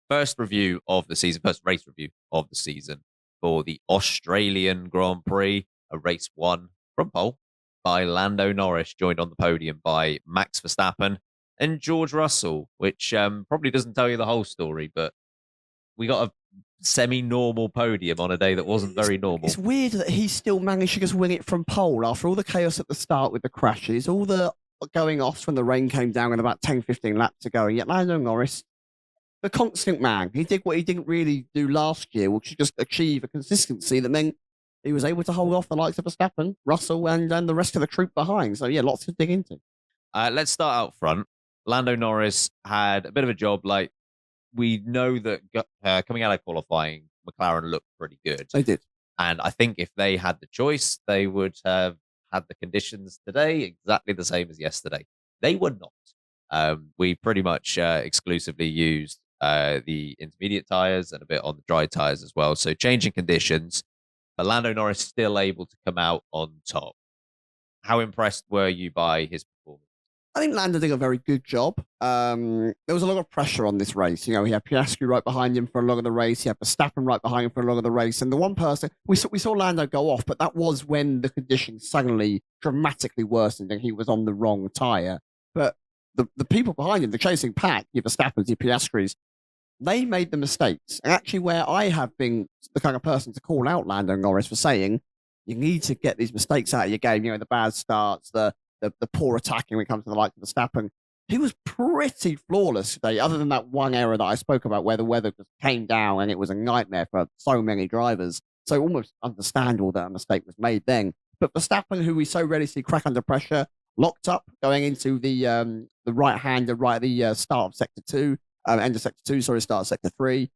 First review of the season, first race review of the season for the Australian Grand Prix, a race won from pole by Lando Norris, joined on the podium by Max Verstappen and George Russell, which probably doesn't tell you the whole story, but we got a semi-normal podium on a day that wasn't very normal. It's weird that he still managed to just win it from pole after all the chaos at the start with the crashes, all the going off when the rain came down and about 10, 15 laps to go. And yet Lando Norris, the constant man, he did what he didn't really do last year, which was just achieve a consistency that meant he was able to hold off the likes of Verstappen, Russell, and the rest of the troop behind. So, yeah, lots to dig into. Let's start out front. Lando Norris had a bit of a job. Like, we know that coming out of qualifying, McLaren looked pretty good. They did. And I think if they had the choice, they would have had the conditions today exactly the same as yesterday. They were not. We pretty much exclusively used the intermediate tyres and a bit on the dry tyres as well. So changing conditions, but Lando Norris still able to come out on top. How impressed were you by his performance? I think Lando did a very good job. There was a lot of pressure on this race. You know, he had Piastri right behind him for a lot of the race. He had Verstappen right behind him for a lot of the race. And the one person, we saw Lando go off, but that was when the conditions suddenly dramatically worsened and he was on the wrong tyre. But the people behind him, the chasing pack, your Verstappens, your Piastris, they made the mistakes. And actually where I have been the kind of person to call out Lando Norris for saying, you need to get these mistakes out of your game, you know, the bad starts, the poor attacking when it comes to the likes of Verstappen. He was pretty flawless today, other than that one error that I spoke about where the weather just came down and it was a nightmare for so many drivers. So almost understandable that a mistake was made then. But Verstappen, who we so rarely see crack under pressure, locked up going into the right hand, right at the start of sector 2, end of sector 2, sorry, start of sector 3,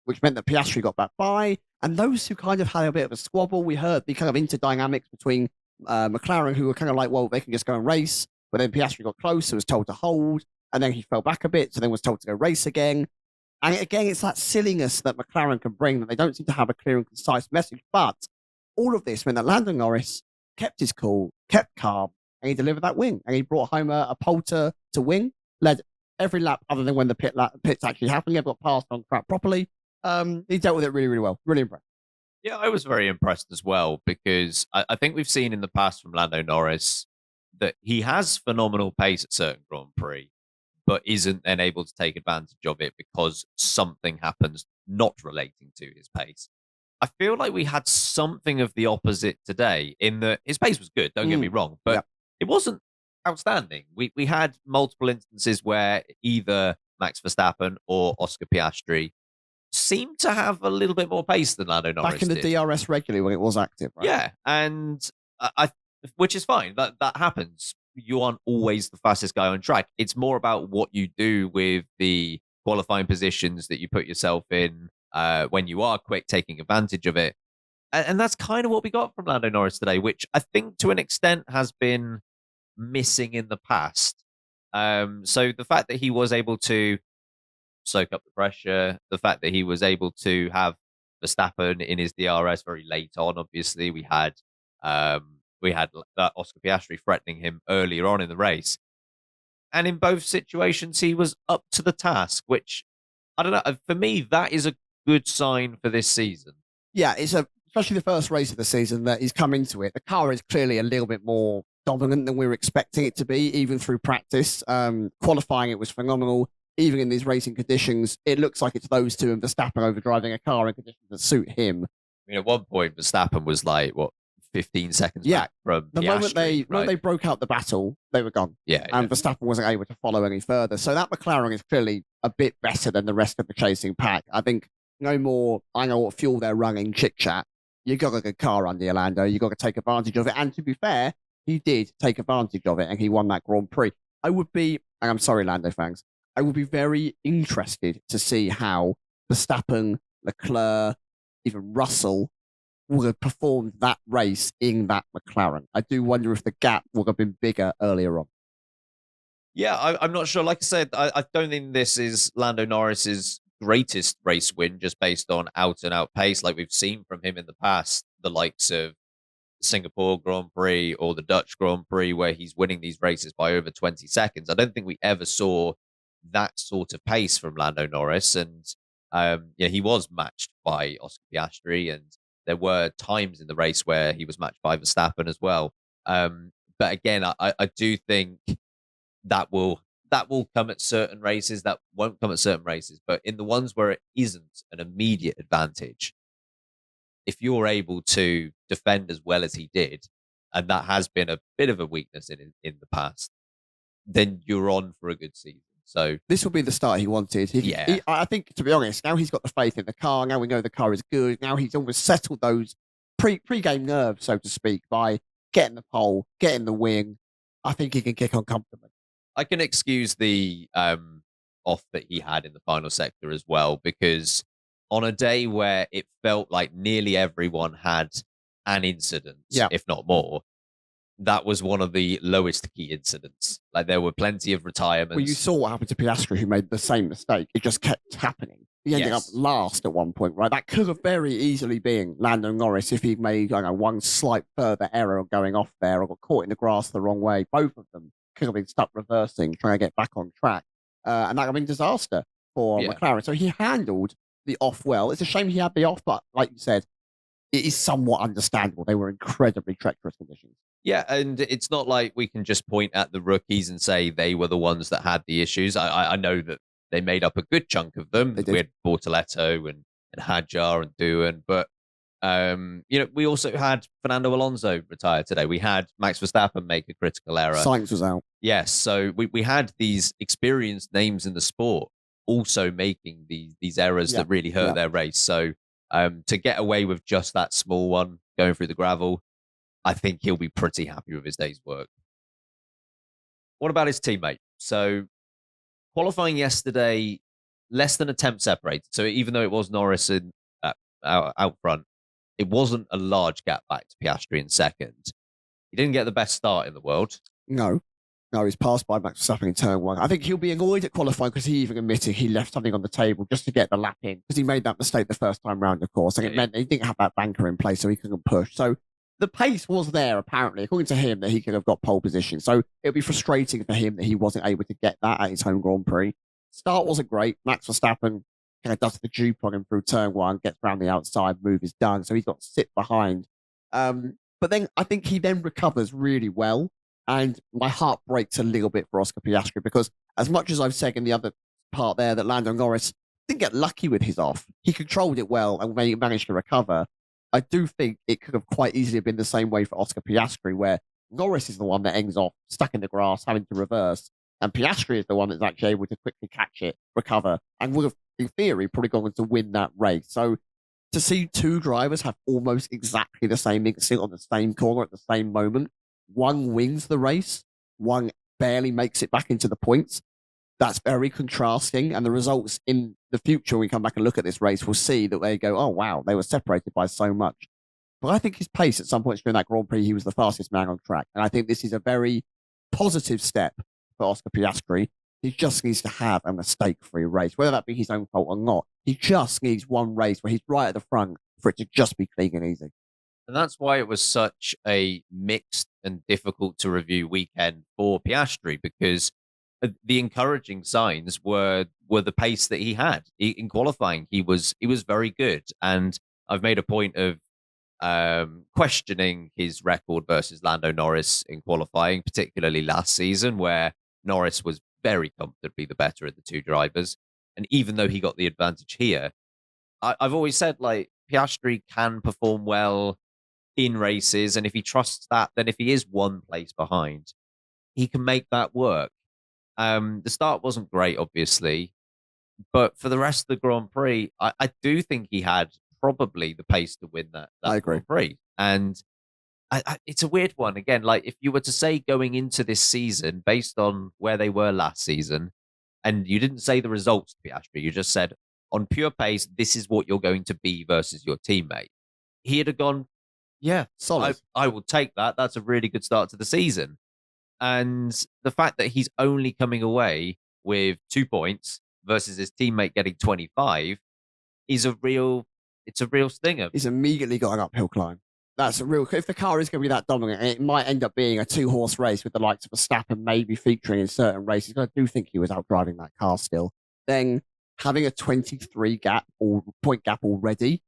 which meant that Piastri got back by. And those who kind of had a bit of a squabble, we heard the kind of interdynamics between McLaren, who were kind of like, well, they can just go and race. But then Piastri got close, so was told to hold. And then he fell back a bit, so then was told to go race again. And again, it's that silliness that McLaren can bring that they don't seem to have a clear and concise message. But all of this meant that Lando Norris kept his cool, kept calm, and he delivered that win. And he brought home a pole to win, led every lap other than when the pits actually happened. He got passed on track properly. He dealt with it really, really well. Really impressed. Yeah, I was very impressed as well because I think we've seen in the past from Lando Norris that he has phenomenal pace at certain Grand Prix, but isn't then able to take advantage of it because something happens not relating to his pace. I feel like we had something of the opposite today in that his pace was good, don't get me wrong, but it wasn't outstanding. We had multiple instances where either Max Verstappen or Oscar Piastri seemed to have a little bit more pace than Lando Norris back in the did. DRS regularly when it was active, right? Yeah, and which is fine. That happens. You aren't always the fastest guy on track. It's more about what you do with the qualifying positions that you put yourself in when you are quick, taking advantage of it. And that's kind of what we got from Lando Norris today, which I think to an extent has been missing in the past. So the fact that he was able to soak up the pressure, the fact that he was able to have Verstappen in his DRS very late on, obviously we had that Oscar Piastri threatening him earlier on in the race. And in both situations, he was up to the task, which, I don't know, for me, that is a good sign for this season. Yeah, especially the first race of the season that he's come into it. The car is clearly a little bit more dominant than we were expecting it to be, even through practice. Qualifying, it was phenomenal. Even in these racing conditions, it looks like it's those two and Verstappen over driving a car in conditions that suit him. I mean, at one point, Verstappen was like, 15 seconds back from the Piastri, moment they broke out the battle, they were gone. And Verstappen wasn't able to follow any further. So that McLaren is clearly a bit better than the rest of the chasing pack. I think no more, I know what fuel they're running, chit-chat. You got a good car under Orlando. You got to take advantage of it. And to be fair, he did take advantage of it and he won that Grand Prix. I would be, and I'm sorry, Lando fans, I would be very interested to see how Verstappen, Leclerc, even Russell would have performed that race in that McLaren. I do wonder if the gap would have been bigger earlier on. Yeah, I'm not sure. Like I said, I don't think this is Lando Norris's greatest race win just based on out-and-out pace like we've seen from him in the past, the likes of Singapore Grand Prix or the Dutch Grand Prix where he's winning these races by over 20 seconds. I don't think we ever saw that sort of pace from Lando Norris. And yeah, he was matched by Oscar Piastri, and there were times in the race where he was matched by Verstappen as well. But again, I do think that will come at certain races, that won't come at certain races. But in the ones where it isn't an immediate advantage, if you're able to defend as well as he did, and that has been a bit of a weakness in the past, then you're on for a good season. So this will be the start he wanted. Yeah. I think, to be honest, now he's got the faith in the car. Now we know the car is good. Now he's almost settled those pre-game nerves, so to speak, by getting the pole, getting the win. I think he can kick on comfortably. I can excuse the off that he had in the final sector as well, because on a day where it felt like nearly everyone had an incident, Yeah. if not more, that was one of the lowest key incidents. Like, there were plenty of retirements. Well, you saw what happened to Piastri, who made the same mistake. It just kept happening. He ended up last at one point, right? That could have very easily been Lando Norris if he'd made, I don't know, one slight further error of going off there or got caught in the grass the wrong way. Both of them could have been stuck reversing, trying to get back on track. And that would have been disaster for McLaren. So he handled the off well. It's a shame he had the off, but like you said, it is somewhat understandable. They were incredibly treacherous conditions. Yeah, and it's not like we can just point at the rookies and say they were the ones that had the issues. I know that they made up a good chunk of them. We had Bortoletto and Hadjar and Doohan, but we also had Fernando Alonso retire today. We had Max Verstappen make a critical error. Sainz was out. Yes, so we had these experienced names in the sport also making these errors that really hurt their race. So to get away with just that small one going through the gravel, I think he'll be pretty happy with his day's work. What about his teammate? So qualifying yesterday, less than a tenth separated. So even though it was Norris out front, it wasn't a large gap back to Piastri in second. He didn't get the best start in the world. No, he's passed by Max Verstappen in turn one. I think he'll be annoyed at qualifying because he even admitted he left something on the table just to get the lap in, because he made that mistake the first time round, of course, and it meant he didn't have that banker in place, so he couldn't push. So the pace was there, apparently, according to him, that he could have got pole position. So it'll be frustrating for him that he wasn't able to get that at his home Grand Prix. Start wasn't great. Max Verstappen kind of does the juke on him through turn one, gets around the outside, move is done. So he's got to sit behind. But then I think he then recovers really well. And my heart breaks a little bit for Oscar Piastri, because as much as I've said in the other part there that Lando Norris didn't get lucky with his off, he controlled it well and managed to recover. I do think it could have quite easily been the same way for Oscar Piastri, where Norris is the one that ends off stuck in the grass, having to reverse, and Piastri is the one that's actually able to quickly catch it, recover, and would have, in theory, probably gone to win that race. So to see two drivers have almost exactly the same instinct on the same corner at the same moment, one wins the race, one barely makes it back into the points. That's very contrasting, and the results in the future, when we come back and look at this race, we'll see that they go, oh, wow, they were separated by so much. But I think his pace at some points during that Grand Prix, he was the fastest man on track. And I think this is a very positive step for Oscar Piastri. He just needs to have a mistake-free race, whether that be his own fault or not. He just needs one race where he's right at the front for it to just be clean and easy. And that's why it was such a mixed and difficult to review weekend for Piastri, because the encouraging signs were the pace that he had in qualifying. He was very good, and I've made a point of questioning his record versus Lando Norris in qualifying, particularly last season, where Norris was very comfortably the better of the two drivers. And even though he got the advantage here, I've always said, like, Piastri can perform well in races, and if he trusts that, then if he is one place behind, he can make that work. The start wasn't great, obviously, but for the rest of the Grand Prix, I do think he had probably the pace to win that I agree. Grand Prix. And it's a weird one. Again, like, if you were to say going into this season, based on where they were last season, and you didn't say the results to Piastri, you just said, on pure pace, this is what you're going to be versus your teammate. He'd have gone, yeah, solid. I will take that. That's a really good start to the season. And the fact that he's only coming away with 2 points versus his teammate getting 25 is a real stinger. He's immediately got an uphill climb. That's a real. If the car is going to be that dominant, it might end up being a 2-horse race with the likes of Verstappen maybe featuring in certain races. I do think he was out driving that car still. Then having a 23 gap or point gap already,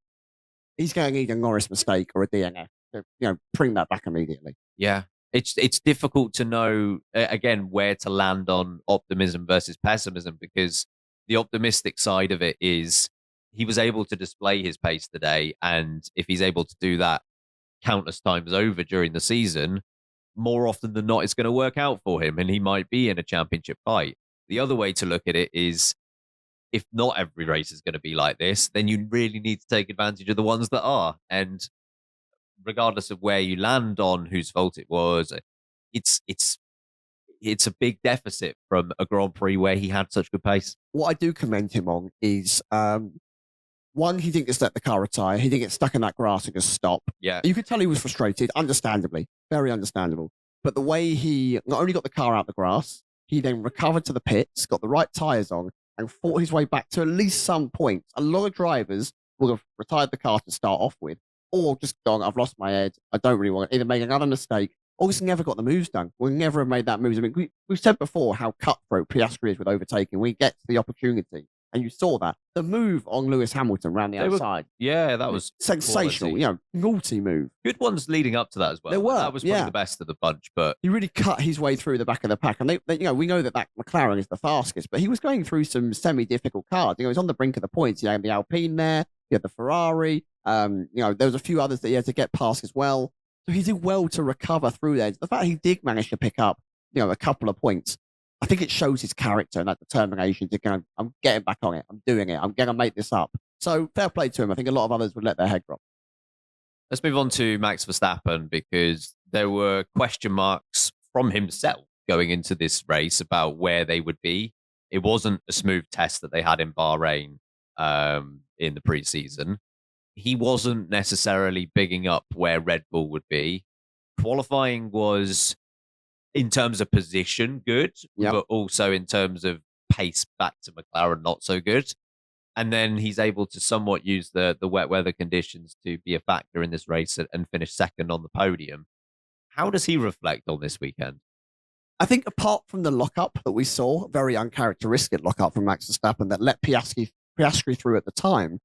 he's going to need a Norris mistake or a DNF to, bring that back immediately. Yeah. It's difficult to know again where to land on optimism versus pessimism, because the optimistic side of it is he was able to display his pace today, and if he's able to do that countless times over during the season, more often than not, it's going to work out for him and he might be in a championship fight. The other way to look at it is if not every race is going to be like this, then you really need to take advantage of the ones that are. And regardless of where you land on whose fault it was, it's it's it's a big deficit from a Grand Prix where he had such good pace. What I do commend him on is one, he didn't just let the car retire. He didn't get stuck in that grass and just stop. Yeah. You could tell he was frustrated, understandably, very understandable. But the way he not only got the car out the grass, he then recovered to the pits, got the right tyres on, and fought his way back to at least some points. A lot of drivers would have retired the car to start off with, or just gone, I've lost my head, I don't really want to either make another mistake, or just never got the moves done. We never have made that moves. I mean, we've said before how cutthroat Piastri is with overtaking. We get to the opportunity, and you saw that. The move on Lewis Hamilton around the outside. Yeah, that was sensational. quality. Naughty move. Good ones leading up to that as well. There were, that was probably the best of the bunch, but he really cut his way through the back of the pack. And we know that McLaren is the fastest, but he was going through some semi-difficult cars. He was on the brink of the points. He had the Alpine there. He had the Ferrari. There was a few others that he had to get past as well. So he did well to recover through there. The fact he did manage to pick up, a couple of points, I think it shows his character and that determination to go, I'm getting back on it. I'm doing it. I'm going to make this up. So fair play to him. I think a lot of others would let their head drop. Let's move on to Max Verstappen, because there were question marks from himself going into this race about where they would be. It wasn't a smooth test that they had in Bahrain in the preseason. He wasn't necessarily bigging up where Red Bull would be. Qualifying was, in terms of position, good, but also in terms of pace back to McLaren, not so good. And then he's able to somewhat use the wet weather conditions to be a factor in this race and finish second on the podium. How does he reflect on this weekend? I think apart from the lockup that we saw, very uncharacteristic lockup from Max Verstappen that let Piastri through at the time,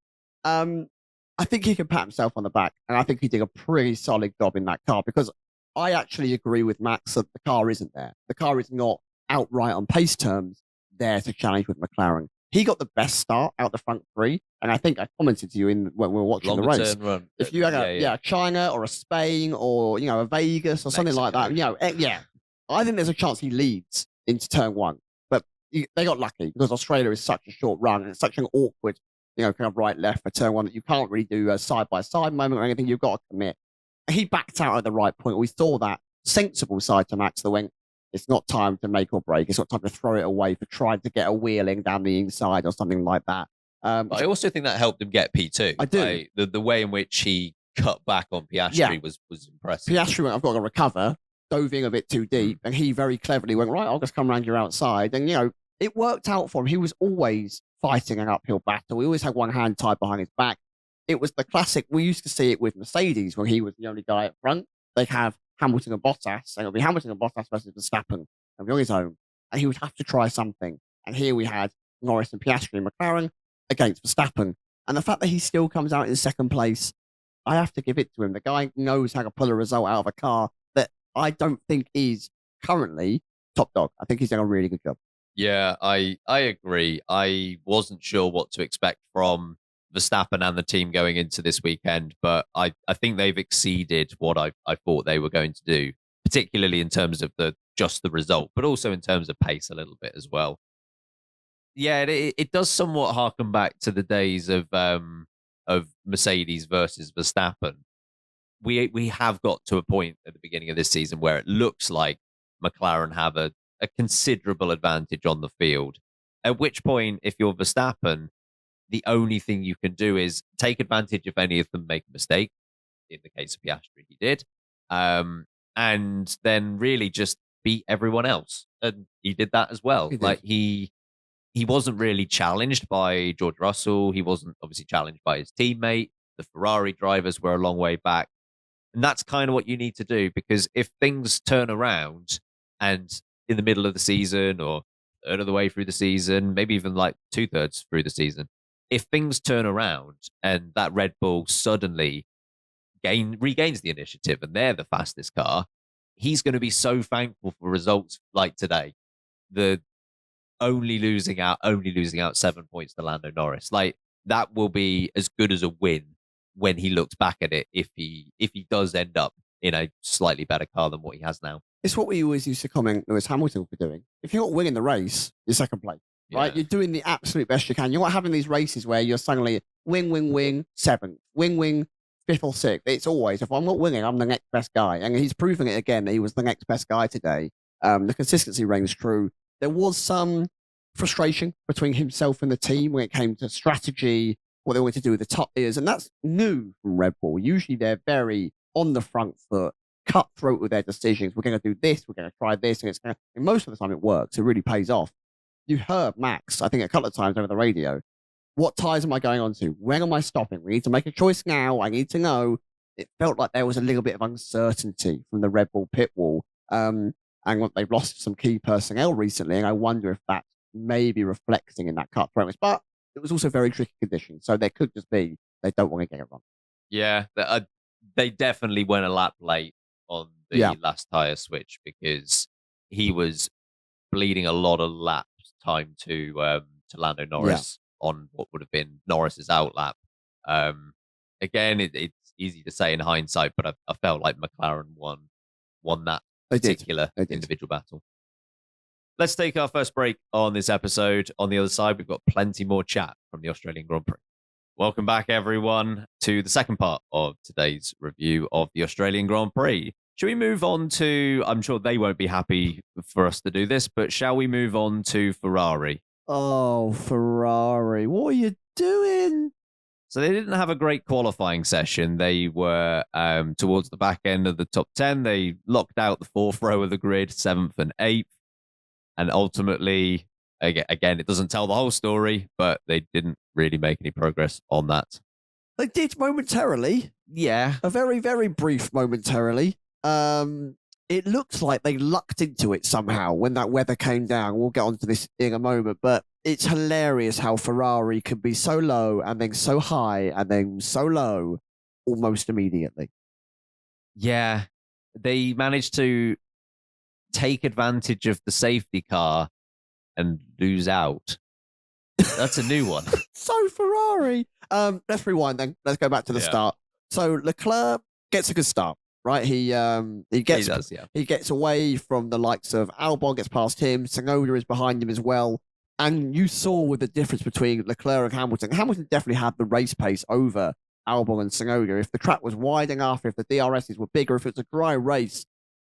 I think he can pat himself on the back, and I think he did a pretty solid job in that car, because I actually agree with Max that the car isn't there. The car is not outright on pace terms there to challenge with McLaren. He got the best start out the front three, and I think I commented to you when we were watching the race. Run. If you had a China or a Spain or a Vegas or something like that, I think there's a chance he leads into turn one. But they got lucky because Australia is such a short run and it's such an awkward, kind of right left for turn one that you can't really do a side by side moment or anything. You've got to commit. He backed out at the right point. We saw that sensible side to Max that went, it's not time to make or break. It's not time to throw it away for trying to get a wheeling down the inside or something like that. I also think that helped him get P2. I do. The way in which he cut back on Piastri was impressive. Piastri went, I've got to recover, dove in a bit too deep, and he very cleverly went, right, I'll just come around your outside. And, it worked out for him. He was always fighting an uphill battle. He always had one hand tied behind his back. It was the classic, we used to see it with Mercedes when he was the only guy up front. They'd have Hamilton and Bottas, and it would be Hamilton and Bottas versus Verstappen, and be on his own, and he would have to try something. And here we had Norris and Piastri and McLaren against Verstappen. And the fact that he still comes out in second place, I have to give it to him. The guy knows how to pull a result out of a car that I don't think is currently top dog. I think he's done a really good job. Yeah, I agree. I wasn't sure what to expect from Verstappen and the team going into this weekend, but I think they've exceeded what I thought they were going to do, particularly in terms of just the result, but also in terms of pace a little bit as well. Yeah, it does somewhat harken back to the days of Mercedes versus Verstappen. We have got to a point at the beginning of this season where it looks like McLaren have a considerable advantage on the field. At which point, if you're Verstappen, the only thing you can do is take advantage if any of them make a mistake. In the case of Piastri, he did. And then really just beat everyone else. And he did that as well. He wasn't really challenged by George Russell. He wasn't obviously challenged by his teammate. The Ferrari drivers were a long way back. And that's kind of what you need to do, because if things turn around and in the middle of the season or third of the way through the season, maybe even like 2/3 through the season, if things turn around and that Red Bull suddenly regains the initiative and they're the fastest car, he's going to be so thankful for results like today. The only losing out 7 points to Lando Norris. Like, that will be as good as a win when he looks back at it, if he does end up in a slightly better car than what he has now. It's what we always used to comment Lewis Hamilton for doing. If you're not winning the race, you're second place, right? Yeah. You're doing the absolute best you can. You're not having these races where you're suddenly wing, seventh, wing, fifth or sixth. It's always, if I'm not winning, I'm the next best guy. And he's proving it again. He was the next best guy today. The consistency reigns true. There was some frustration between himself and the team when it came to strategy, what they wanted to do with the top ears. And that's new from Red Bull. Usually they're very on the front foot, cutthroat with their decisions. We're going to do this. We're going to try this. And most of the time it works. It really pays off. You heard Max, I think a couple of times over the radio. What tyres am I going on to? When am I stopping? We need to make a choice now. I need to know. It felt like there was a little bit of uncertainty from the Red Bull pit wall. And they've lost some key personnel recently. And I wonder if that's maybe reflecting in that cutthroatness. But it was also very tricky conditions. So there could just be they don't want to get it wrong. Yeah, they definitely went a lap late on the last tyre switch, because he was bleeding a lot of laps time to Lando Norris on what would have been Norris's out lap. Again, it's easy to say in hindsight, but I felt like McLaren won that particular individual battle. Let's take our first break on this episode. On the other side, we've got plenty more chat from the Australian Grand Prix. Welcome back, everyone, to the second part of today's review of the Australian Grand Prix. Shall we move on to, I'm sure they won't be happy for us to do this, but shall we move on to Ferrari? Oh, Ferrari, what are you doing? So they didn't have a great qualifying session. They were towards the back end of the top 10. They locked out the fourth row of the grid, 7th and 8th. And ultimately, again, it doesn't tell the whole story, but they didn't really make any progress on that. They did momentarily. Yeah. A very, very brief momentarily. It looks like they lucked into it somehow when that weather came down. We'll get onto this in a moment, but it's hilarious how Ferrari can be so low and then so high and then so low almost immediately. Yeah. They managed to take advantage of the safety car and lose out. That's a new one. So Ferrari. Let's rewind then. Let's go back to the start. So Leclerc gets a good start, right? He gets away from the likes of Albon, gets past him. Tsunoda is behind him as well. And you saw with the difference between Leclerc and Hamilton. Hamilton definitely had the race pace over Albon and Tsunoda. If the track was wide enough, if the DRSs were bigger, if it was a dry race,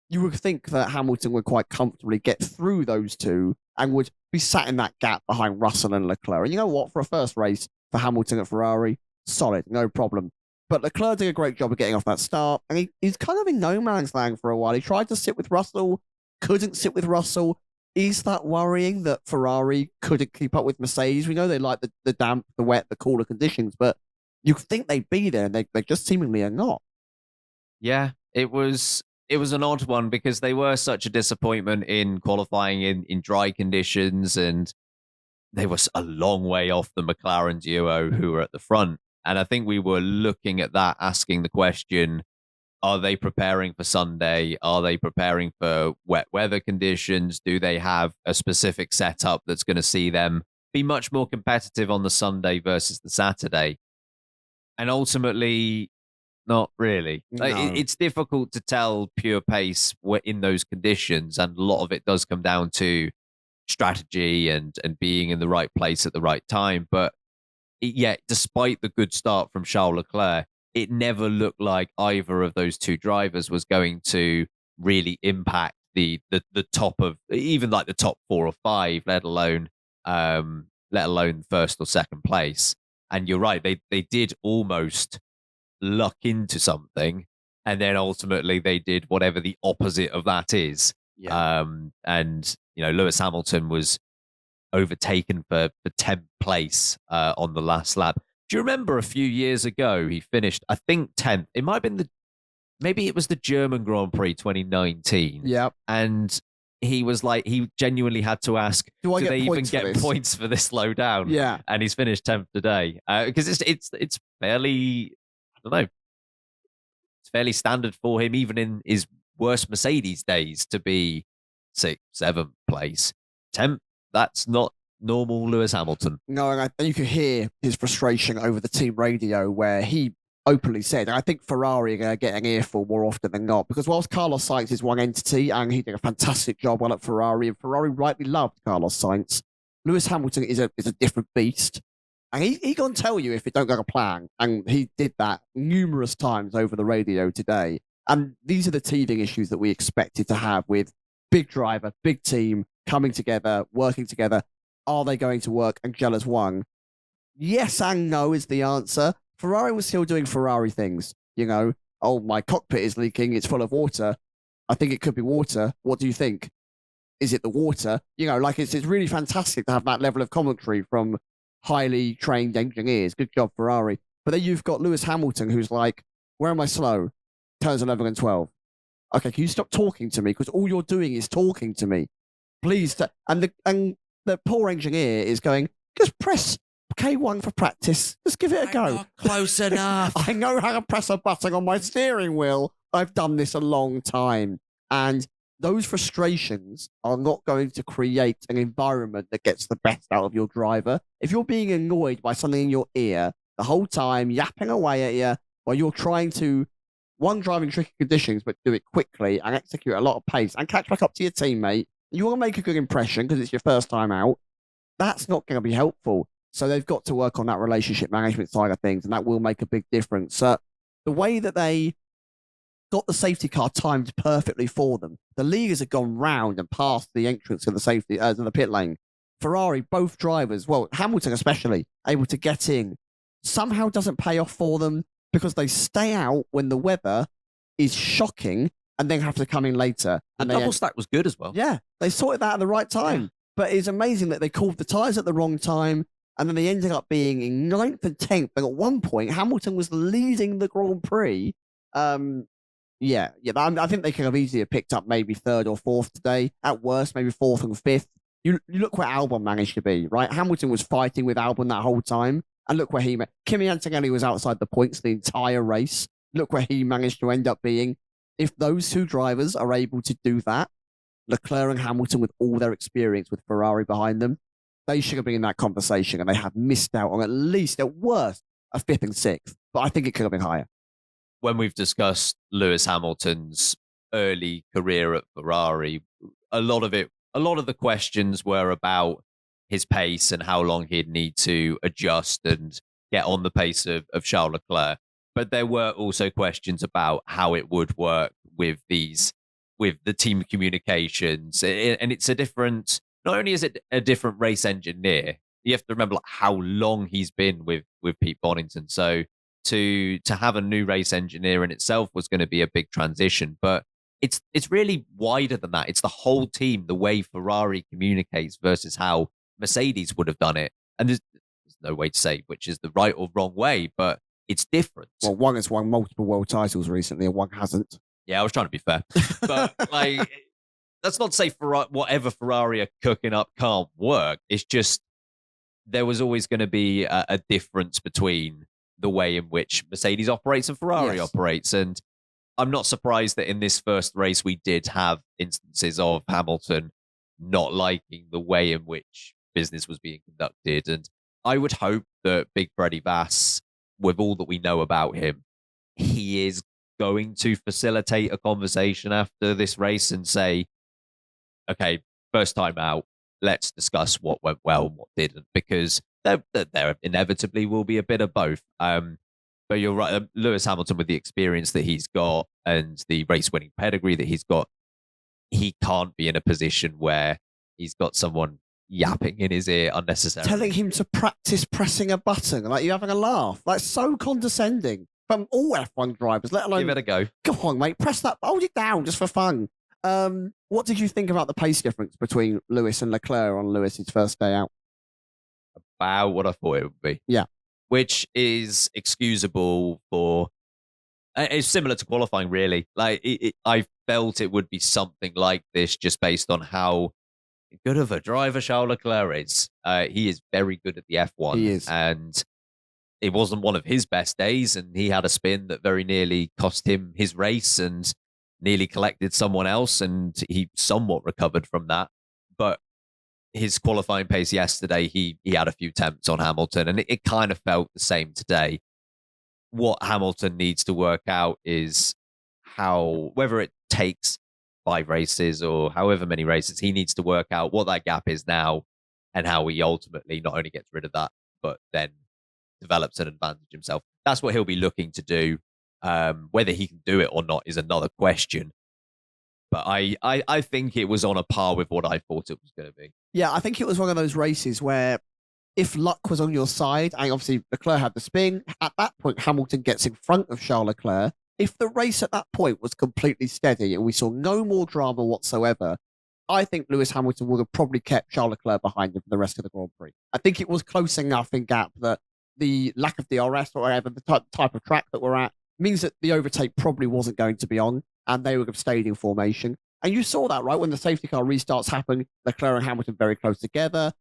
you would think that Hamilton would quite comfortably get through those two and would be sat in that gap behind Russell and Leclerc. And you know what? For a first race for Hamilton at Ferrari, solid, no problem. But Leclerc did a great job of getting off that start. And he's kind of in no man's land for a while. He tried to sit with Russell, couldn't sit with Russell. Is that worrying that Ferrari couldn't keep up with Mercedes? We know they like the damp, the wet, the cooler conditions, but you'd think they'd be there, and they just seemingly are not. Yeah, it was an odd one, because they were such a disappointment in qualifying in dry conditions, and they were a long way off the McLaren duo who were at the front. And I think we were looking at that, asking the question, are they preparing for Sunday? Are they preparing for wet weather conditions? Do they have a specific setup that's going to see them be much more competitive on the Sunday versus the Saturday? And ultimately, not really. No. It's difficult to tell pure pace in those conditions, and a lot of it does come down to strategy and being in the right place at the right time. But despite the good start from Charles Leclerc, it never looked like either of those two drivers was going to really impact the top of even like the top 4 or 5, let alone first or second place. And you're right, they did almost luck into something, and then ultimately they did whatever the opposite of that is. And Lewis Hamilton was overtaken for 10th place on the last lap. Do you remember a few years ago he finished, I think, 10th? It might have been maybe it was the German Grand Prix 2019. Yeah. And he was like, he genuinely had to ask, Do they even points for get this? points for this slow down? Yeah. And he's finished 10th today. Because it's fairly, I don't know, it's fairly standard for him, even in his worst Mercedes days, to be 6th, 7th place. 10th, that's not normal Lewis Hamilton. No, and you could hear his frustration over the team radio where he openly said, I think Ferrari are going to get an earful more often than not, because whilst Carlos Sainz is one entity and he did a fantastic job well at Ferrari, and Ferrari rightly loved Carlos Sainz, Lewis Hamilton is a different beast. And he going to tell you if it don't go to plan. And he did that numerous times over the radio today. And these are the teething issues that we expected to have with big driver, big team coming together, working together. Are they going to work and gel as one? Yes and no is the answer. Ferrari was still doing Ferrari things. You know, oh, my cockpit is leaking. It's full of water. I think it could be water. What do you think? Is it the water? You know, like it's really fantastic to have that level of commentary from highly trained engineers. Good job, Ferrari. But then you've got Lewis Hamilton, who's like, where am I slow? Turns 11 and 12. Okay, can you stop talking to me? Because all you're doing is talking to me. Please. And the poor engineer is going, just press K1 for practice. Just give it a go. Not close enough. I know how to press a button on my steering wheel. I've done this a long time. And those frustrations are not going to create an environment that gets the best out of your driver. If you're being annoyed by something in your ear the whole time, yapping away at you, while you're trying to, one, drive in tricky conditions, but do it quickly and execute a lot of pace and catch back up to your teammate, you want to make a good impression because it's your first time out, that's not going to be helpful. So they've got to work on that relationship management side of things, and that will make a big difference. The way that they got the safety car timed perfectly for them, the leaders have gone round and past the entrance of the safety to the pit lane. Ferrari, both drivers, well, Hamilton especially, able to get in, somehow doesn't pay off for them because they stay out when the weather is shocking and then have to come in later. And the double stack was good as well. Yeah, they sorted that at the right time. Yeah. But it's amazing that they called the tyres at the wrong time, and then they ended up being in 9th and 10th. But at one point, Hamilton was leading the Grand Prix. Yeah, I think they could have easily picked up maybe 3rd or 4th today. At worst, maybe 4th and 5th. You look where Albon managed to be, right? Hamilton was fighting with Albon that whole time. And look where Kimi Antonelli was outside the points the entire race. Look where he managed to end up being. If those two drivers are able to do that, Leclerc and Hamilton, with all their experience with Ferrari behind them, they should have been in that conversation, and they have missed out on at least, at worst, a 5th and 6th. But I think it could have been higher. When we've discussed Lewis Hamilton's early career at Ferrari, a lot of the questions were about his pace and how long he'd need to adjust and get on the pace of Charles Leclerc. But there were also questions about how it would work with the team communications. And it's a different, not only is it a different race engineer, you have to remember like how long he's been with Pete Bonington. So to have a new race engineer in itself was going to be a big transition, but it's really wider than that. It's the whole team, the way Ferrari communicates versus how Mercedes would have done it. And there's no way to say which is the right or wrong way, but it's different. Well, one has won multiple world titles recently and one hasn't. Yeah, I was trying to be fair. But like, that's not to say whatever Ferrari are cooking up can't work. It's just there was always going to be a difference between the way in which Mercedes operates and Ferrari operates. And I'm not surprised that in this first race we did have instances of Hamilton not liking the way in which business was being conducted. And I would hope that Big Freddy Vass, with all that we know about him, he is going to facilitate a conversation after this race and say, okay, first time out, let's discuss what went well and what didn't, because there inevitably will be a bit of both. But you're right, Lewis Hamilton, with the experience that he's got and the race-winning pedigree that he's got, he can't be in a position where he's got someone yapping in his ear unnecessarily. Telling him to practice pressing a button, like you're having a laugh. Like, so condescending from all F1 drivers, let alone... Give it a go. Go on, mate, press that, hold it down just for fun. What did you think about the pace difference between Lewis and Leclerc on Lewis's first day out? About what I thought it would be. Yeah. Which is excusable for It's similar to qualifying, really. Like I felt it would be something like this, just based on how good of a driver Charles Leclerc is. He is very good at the He F1, is. and it wasn't one of his best days, and he had a spin that very nearly cost him his race and nearly collected someone else, and he somewhat recovered from that. But his qualifying pace yesterday, he had a few attempts on Hamilton, and it kind of felt the same today. What Hamilton needs to work out is how, whether it takes 5 races or however many races, he needs to work out what that gap is now and how he ultimately not only gets rid of that, but then develops an advantage himself. That's what he'll be looking to do. Whether he can do it or not is another question. But I think it was on a par with what I thought it was going to be. Yeah, I think it was one of those races where if luck was on your side, and obviously Leclerc had the spin, at that point Hamilton gets in front of Charles Leclerc. If the race at that point was completely steady and we saw no more drama whatsoever, I think Lewis Hamilton would have probably kept Charles Leclerc behind him for the rest of the Grand Prix. I think it was close enough in gap that the lack of DRS or whatever, the type of track that we're at, means that the overtake probably wasn't going to be on, and they would have stayed in formation. And you saw that, right? When the safety car restarts happened, Leclerc and Hamilton very close together.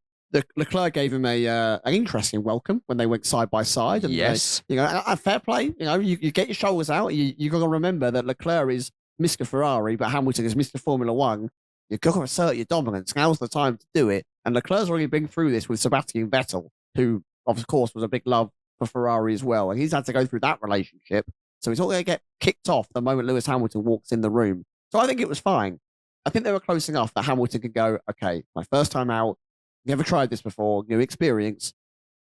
Leclerc gave him an interesting welcome when they went side by side. And yes. Fair play. You get your shoulders out. You got to remember that Leclerc is Mr. Ferrari, but Hamilton is Mr. Formula One. You've got to assert your dominance. Now's the time to do it. And Leclerc's already been through this with Sebastian Vettel, who, of course, was a big love for Ferrari as well. And he's had to go through that relationship. So he's not going to get kicked off the moment Lewis Hamilton walks in the room. So I think it was fine. I think they were close enough that Hamilton could go, okay, my first time out, never tried this before, new experience.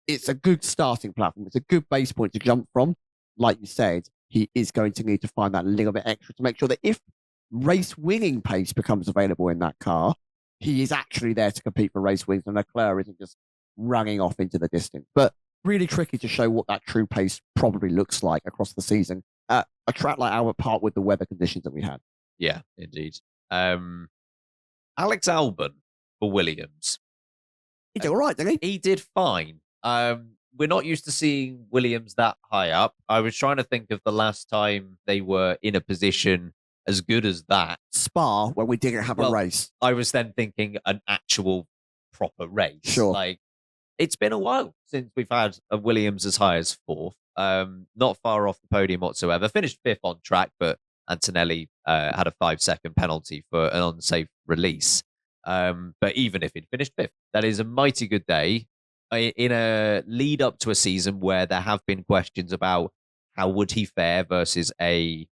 It's a good starting platform. It's a good base point to jump from. Like you said, he is going to need to find that little bit extra to make sure that if race winning pace becomes available in that car, he is actually there to compete for race wins, and Leclerc isn't just running off into the distance. But really tricky to show what that true pace probably looks like across the season at a track like Albert Park with the weather conditions that we had. Yeah, indeed. Alex Albon for Williams. He did all right, didn't he? He did fine. We're not used to seeing Williams that high up. I was trying to think of the last time they were in a position as good as that. Spa, where we didn't have a race. I was then thinking an actual proper race. Sure. Like, it's been a while since we've had a Williams as high as 4th. Not far off the podium whatsoever. Finished 5th on track, but Antonelli had a 5-second penalty for an unsafe release. But even if he'd finished 5th, that is a mighty good day in a lead up to a season where there have been questions about how would he fare versus a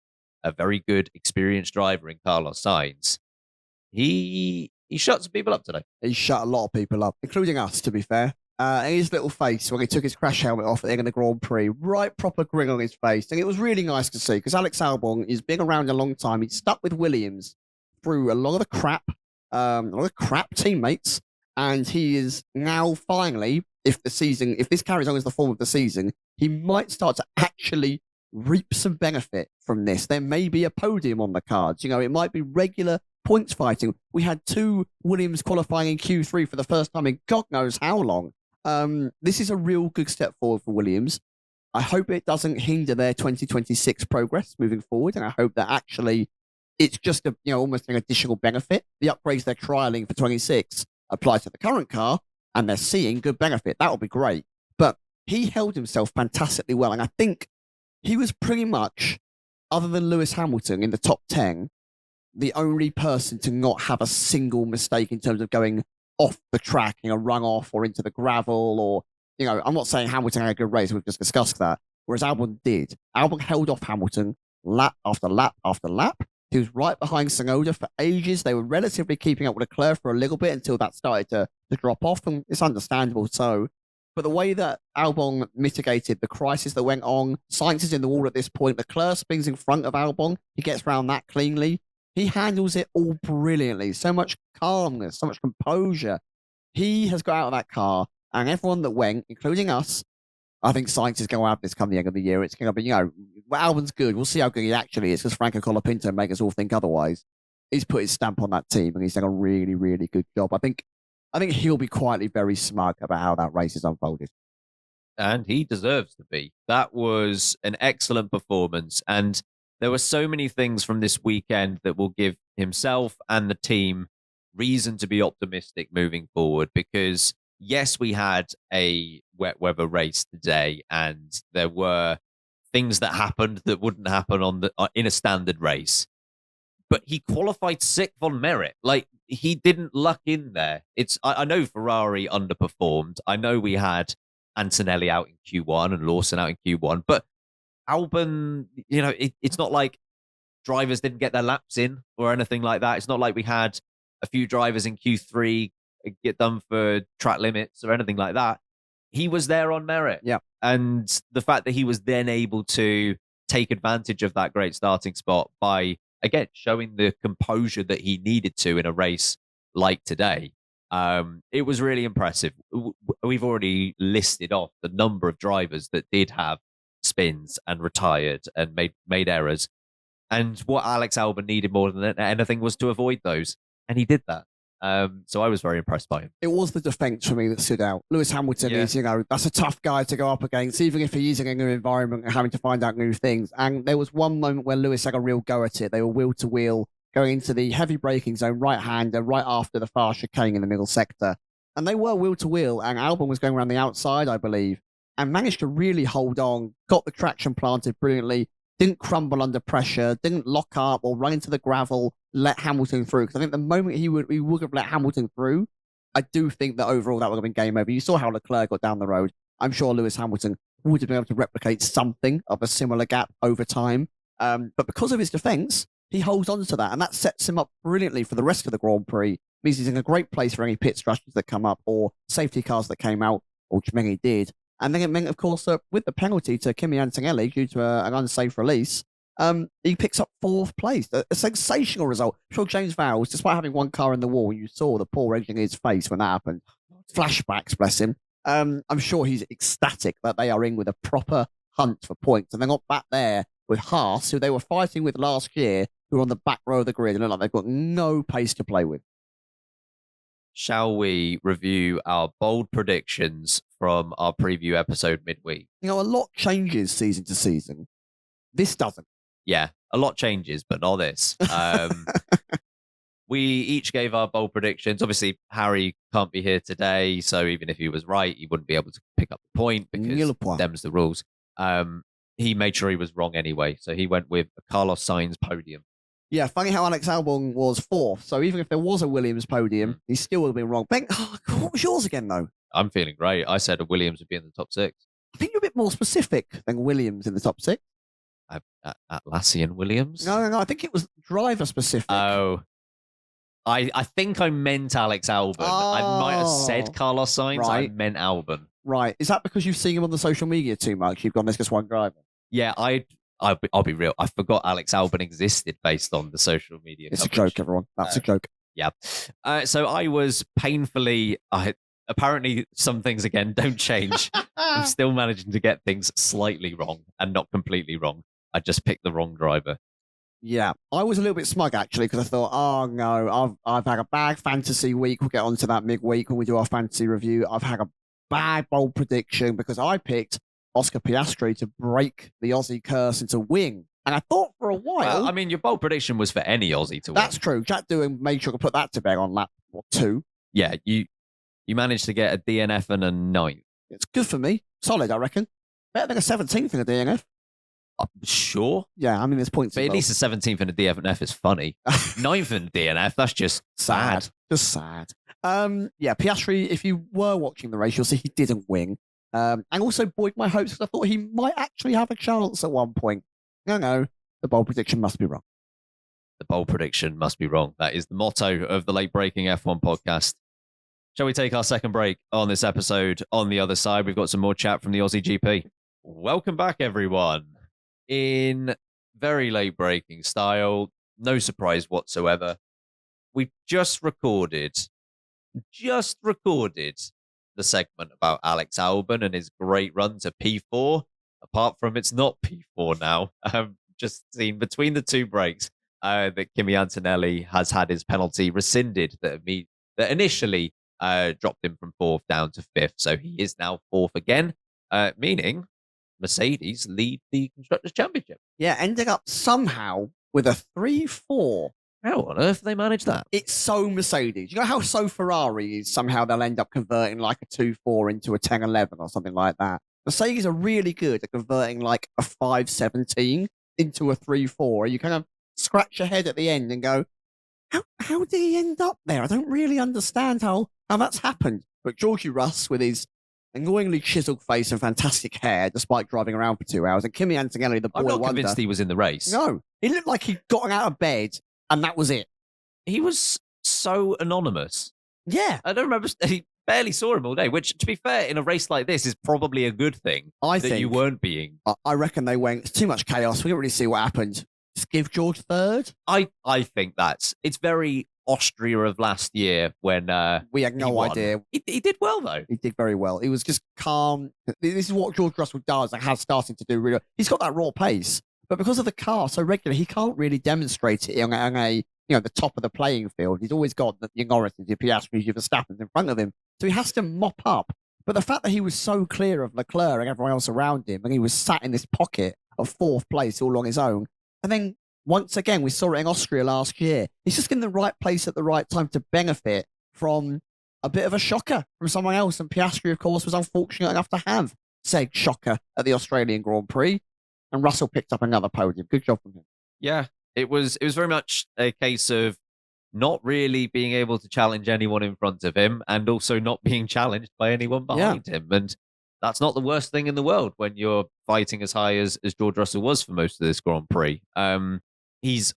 very good experienced driver in Carlos Sainz. He shut some people up today. He shut a lot of people up, including us, to be fair. His little face when he took his crash helmet off at the end of the Grand Prix, right proper grin on his face. And it was really nice to see because Alex Albon has been around a long time. He's stuck with Williams through a lot of the crap, teammates. And he is now finally, if this carries on as the form of the season, he might start to actually reap some benefit from this. There may be a podium on the cards. It might be regular points fighting. We had 2 Williams qualifying in Q3 for the first time in God knows how long. This is a real good step forward for Williams. I hope it doesn't hinder their 2026 progress moving forward, and I hope that actually it's just almost an additional benefit. The upgrades they're trialing for 26 apply to the current car, and they're seeing good benefit. That would be great. But he held himself fantastically well, and I think he was pretty much, other than Lewis Hamilton in the top 10, the only person to not have a single mistake in terms of going off the track in a run-off or into the gravel or, I'm not saying Hamilton had a good race. We've just discussed that. Whereas Albon did. Albon held off Hamilton lap after lap after lap. He was right behind Tsunoda for ages. They were relatively keeping up with Leclerc for a little bit until that started to drop off, and it's understandable so. But the way that Albon mitigated the crisis that went on, Sainz is in the wall at this point. Leclerc spins in front of Albon. He gets around that cleanly. He handles it all brilliantly. So much calmness, so much composure. He has got out of that car, and everyone that went, including us, I think Sainz is going to have this come the end of the year. It's going to be, Albon's good. We'll see how good he actually is because Franco Colapinto make us all think otherwise. He's put his stamp on that team, and he's done a really, really good job. I think he'll be quietly very smug about how that race has unfolded. And he deserves to be. That was an excellent performance. And there were so many things from this weekend that will give himself and the team reason to be optimistic moving forward. Because, yes, we had a wet weather race today, and there were things that happened that wouldn't happen in a standard race. But he qualified sixth on merit. Like, he didn't luck in there. I know Ferrari underperformed. I know we had Antonelli out in Q1 and Lawson out in Q1, but Albon, it's not like drivers didn't get their laps in or anything like that. It's not like we had a few drivers in Q3 get done for track limits or anything like that. He was there on merit. Yeah. And the fact that he was then able to take advantage of that great starting spot by, again, showing the composure that he needed to in a race like today. It was really impressive. We've already listed off the number of drivers that did have spins and retired and made errors. And what Alex Albon needed more than anything was to avoid those. And he did that. So I was very impressed by him. It was the defence for me that stood out. Lewis Hamilton is, that's a tough guy to go up against, even if he's in a new environment and having to find out new things. And there was one moment where Lewis had a real go at it. They were wheel to wheel, going into the heavy braking zone, right-hander, right after the fast chicane in the middle sector. And they were wheel to wheel, and Albon was going around the outside, I believe, and managed to really hold on, got the traction planted brilliantly, didn't crumble under pressure, didn't lock up or run into the gravel, let Hamilton through. Because I think the moment he would have let Hamilton through, I do think that overall that would have been game over. You saw how Leclerc got down the road. I'm sure Lewis Hamilton would have been able to replicate something of a similar gap over time. But because of his defence, he holds on to that, and that sets him up brilliantly for the rest of the Grand Prix. Means he's in a great place for any pit strategies that come up or safety cars that came out, or many did. And then it meant, of course, with the penalty to Kimi Antonelli due to an unsafe release, he picks up fourth place. A sensational result. I'm sure James Vowles, despite having one car in the wall, you saw the poor edging in his face when that happened. Flashbacks, bless him. I'm sure he's ecstatic that they are in with a proper hunt for points. And they're not back there with Haas, who they were fighting with last year, who are on the back row of the grid and look like they've got no pace to play with. Shall we review our bold predictions from our preview episode midweek? A lot changes season to season. This doesn't. Yeah, a lot changes, but not this. We each gave our bold predictions. Obviously, Harry can't be here today, so even if he was right, he wouldn't be able to pick up the point because them's the rules. He made sure he was wrong anyway, so he went with a Carlos Sainz podium. Yeah, funny how Alex Albon was fourth. So even if there was a Williams podium, he still would have been wrong. Ben, what was yours again, though? I'm feeling great. I said a Williams would be in the top six. I think you're a bit more specific than Williams in the top six. Atlassian Williams? No, I think it was driver specific. Oh. I think I meant Alex Albon. I might have said Carlos Sainz. Right. I meant Albon. Right. Is that because you've seen him on the social media too much? You've gone, there's just one driver. Yeah, I'll be real. I forgot Alex Albon existed based on the social media. It's coverage. A joke, everyone. That's a joke. Yeah. So I was painfully. Apparently, some things again don't change. I'm still managing to get things slightly wrong and not completely wrong. I just picked the wrong driver. Yeah, I was a little bit smug actually because I thought, oh no, I've had a bad fantasy week. We'll get onto that midweek when we do our fantasy review. I've had a bad bold prediction because I picked Oscar Piastri to break the Aussie curse and to win. And I thought for a while... Well, I mean, your bold prediction was for any Aussie to win. That's true. Jack Doohan made sure to put that to bear on lap 2. Yeah, you managed to get a DNF and a 9th. It's good for me. Solid, I reckon. Better than a 17th in a DNF. Sure. Yeah, I mean, there's points. But at least a 17th in a DNF is funny. 9th in a DNF, that's just sad. Just sad. Yeah, Piastri, if you were watching the race, you'll see he didn't win. And also buoyed my hopes because I thought he might actually have a chance at one point. No, the bold prediction must be wrong. The bold prediction must be wrong. That is the motto of the Late Breaking F1 podcast. Shall we take our second break on this episode? On the other side, we've got some more chat from the Aussie GP. Welcome back, everyone. In very late breaking style, no surprise whatsoever, we've just recorded the segment about Alex Albon and his great run to P4. Apart from it's not P4 now. Just seen between the two breaks that Kimi Antonelli has had his penalty rescinded that initially dropped him from 4th down to 5th. So he is now 4th again. meaning Mercedes lead the Constructors' Championship. Yeah, ending up somehow with a 3-4. How on earth they manage that? It's so Mercedes. You know how so Ferrari is? Somehow they'll end up converting like a 2-4 into a 10-11 or something like that. Mercedes are really good at converting like a 5-17 into a 3-4. You kind of scratch your head at the end and go, how did he end up there? I don't really understand how that's happened. But Georgie Russ, with his annoyingly chiseled face and fantastic hair, despite driving around for 2 hours, and Kimi Antonelli, the boy I'm not wonder. convinced he was in the race. No, he looked like he'd gotten out of bed and that was it. He was so anonymous. Yeah. I don't remember. He barely saw him all day, which, to be fair, in a race like this is probably a good thing. I that think you weren't being. I reckon they went, it's too much chaos. We didn't really see what happened. Just give George third. I think it's very Austria of last year when we had no idea. He did well, though. He did very well. He was just calm. This is what George Russell does and has started to do really well. He's got that raw pace, but because of the car so regular, he can't really demonstrate it on a the top of the playing field. He's always got your Norris, your Piastri, your Verstappen in front of him. So he has to mop up. But the fact that he was so clear of Leclerc and everyone else around him, and he was sat in this pocket of fourth place all on his own. And then once again, we saw it in Austria last year. He's just in the right place at the right time to benefit from a bit of a shocker from someone else. And Piastri, of course, was unfortunate enough to have said shocker at the Australian Grand Prix. And Russell picked up another podium. Good job from him. Yeah, it was very much a case of not really being able to challenge anyone in front of him and also not being challenged by anyone behind him. And that's not the worst thing in the world when you're fighting as high as George Russell was for most of this Grand Prix. He's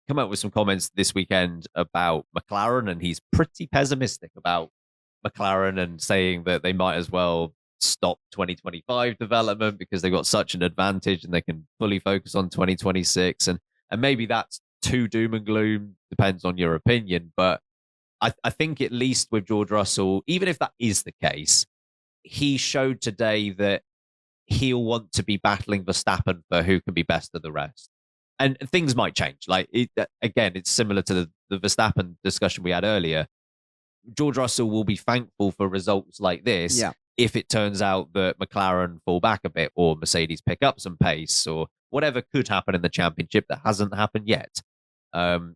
come up with some comments this weekend about McLaren, and he's pretty pessimistic about McLaren and saying that they might as well stop 2025 development because they've got such an advantage and they can fully focus on 2026. And maybe that's too doom and gloom, depends on your opinion. But I think at least with George Russell, even if that is the case, he showed today that he'll want to be battling Verstappen for who can be best of the rest. And things might change. Again, it's similar to the Verstappen discussion we had earlier. George Russell will be thankful for results like this if it turns out that McLaren fall back a bit or Mercedes pick up some pace or whatever could happen in the championship that hasn't happened yet.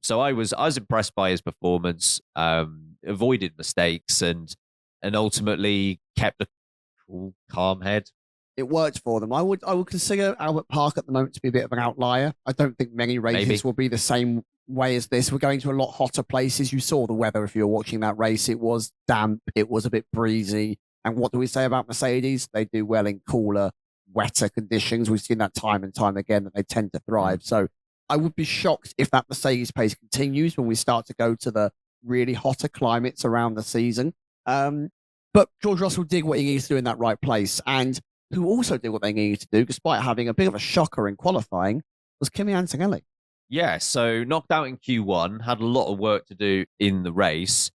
So I was impressed by his performance, avoided mistakes, and ultimately kept a cool, calm head. It worked for them. I would consider Albert Park at the moment to be a bit of an outlier. I don't think many races will be the same way as this. We're going to a lot hotter places. You saw the weather if you were watching that race. It was damp. It was a bit breezy. And what do we say about Mercedes? They do well in cooler, wetter conditions. We've seen that time and time again that they tend to thrive. So I would be shocked if that Mercedes pace continues when we start to go to the really hotter climates around the season. But George Russell did what he needs to do in that right place. And who also did what they needed to do, despite having a bit of a shocker in qualifying, was Kimi Antonelli. Yeah, so knocked out in Q1, had a lot of work to do in the race,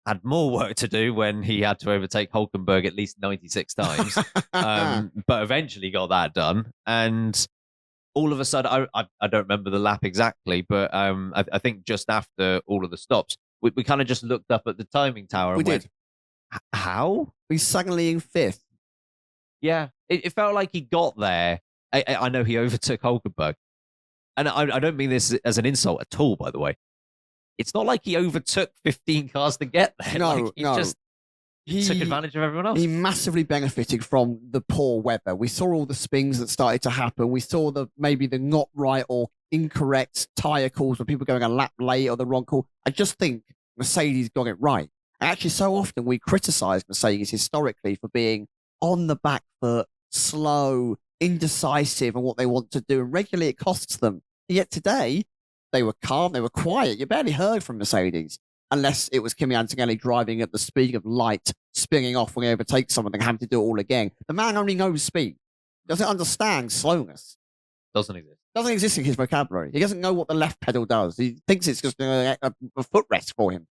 had more work to do when he had to overtake Hulkenberg at least 96 times, but eventually got that done. And all of a sudden, I don't remember the lap exactly, but I think just after all of the stops, we kind of just looked up at the timing tower and went, how? He's suddenly in fifth. Yeah, it felt like he got there. I know he overtook Hulkenberg. And I don't mean this as an insult at all, by the way. It's not like he overtook 15 cars to get there. No, he took advantage of everyone else. He massively benefited from the poor weather. We saw all the spins that started to happen. We saw maybe the not right or incorrect tyre calls where people going a lap late or the wrong call. I just think Mercedes got it right. And actually, so often we criticise Mercedes historically for being on the back foot, slow, indecisive on what they want to do, and regularly it costs them. Yet today, they were calm, they were quiet. You barely heard from Mercedes, unless it was Kimi Antonelli driving at the speed of light, spinning off when he overtakes someone and having to do it all again. The man only knows speed, doesn't understand slowness. Doesn't exist in his vocabulary. He doesn't know what the left pedal does. He thinks it's just a footrest for him.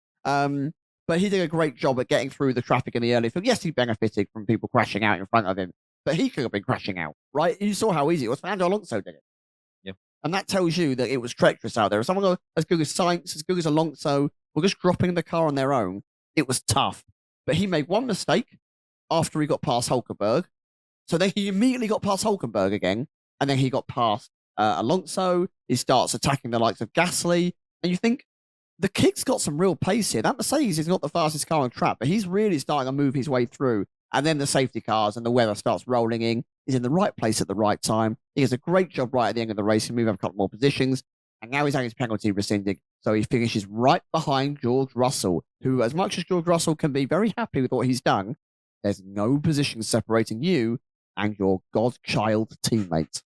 But he did a great job at getting through the traffic in the early field. Yes, he benefited from people crashing out in front of him, but he could have been crashing out, right? You saw how easy it was. Fernando Alonso did it. Yeah. And that tells you that it was treacherous out there. If someone as good as Sainz, as good as Alonso, were just dropping the car on their own, it was tough. But he made one mistake after he got past Hulkenberg, So then he immediately got past Hulkenberg again, and then he got past Alonso. He starts attacking the likes of Gasly, and you think the kid's got some real pace here. That Mercedes is not the fastest car on track, but he's really starting to move his way through. And then the safety cars and the weather starts rolling in. He's in the right place at the right time. He does a great job right at the end of the race. He moves up a couple more positions. And now he's having his penalty rescinded. So he finishes right behind George Russell, who, as much as George Russell can be very happy with what he's done, there's no position separating you and your godchild teammate.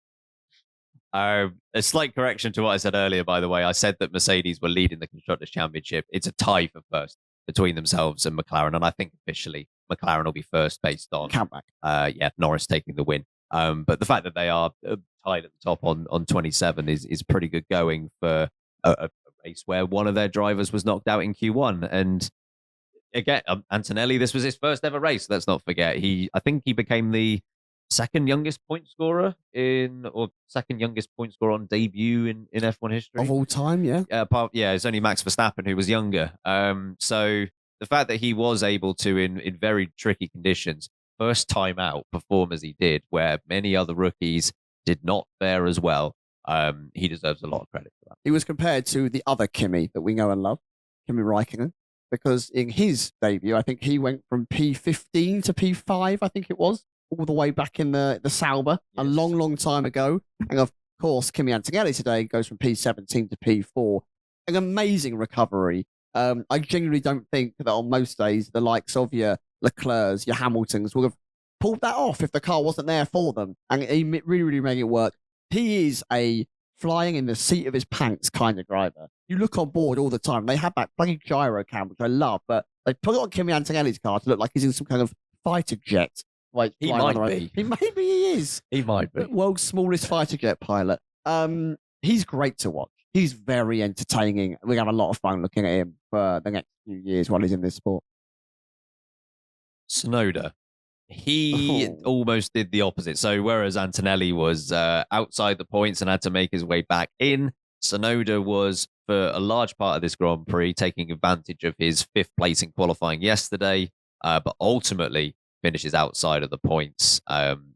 A slight correction to what I said earlier, by the way. I said that Mercedes were leading the Constructors' Championship. It's a tie for first between themselves and McLaren, and I think officially McLaren will be first based on Norris taking the win. But the fact that they are tied at the top on 27 is pretty good going for a race where one of their drivers was knocked out in Q1. And again, Antonelli, this was his first ever race. Let's not forget. I think he became the second youngest point scorer second youngest point scorer on debut in F1 history of all time. Yeah, it's only Max Verstappen who was younger. So the fact that he was able to, in very tricky conditions, first time out, perform as he did, where many other rookies did not fare as well, he deserves a lot of credit for that. He was compared to the other Kimi that we know and love, Kimi Räikkönen, because in his debut, I think he went from P15 to P5, I think it was, all the way back in the Sauber, a long, long time ago. And of course, Kimi Antonelli today goes from P17 to P4. An amazing recovery. I genuinely don't think that on most days, the likes of your Leclercs, your Hamiltons would have pulled that off if the car wasn't there for them. And he really, really made it work. He is a flying in the seat of his pants kind of driver. You look on board all the time. They have that bloody gyro cam, which I love, but they put it on Kimi Antonelli's car to look like he's in some kind of fighter jet. Like he might be. Maybe he is. He might be. World's smallest fighter jet pilot. He's great to watch. He's very entertaining. We have a lot of fun looking at him for the next few years while he's in this sport. Tsunoda. He almost did the opposite. So whereas Antonelli was outside the points and had to make his way back in, Tsunoda was, for a large part of this Grand Prix, taking advantage of his fifth place in qualifying yesterday, but ultimately finishes outside of the points,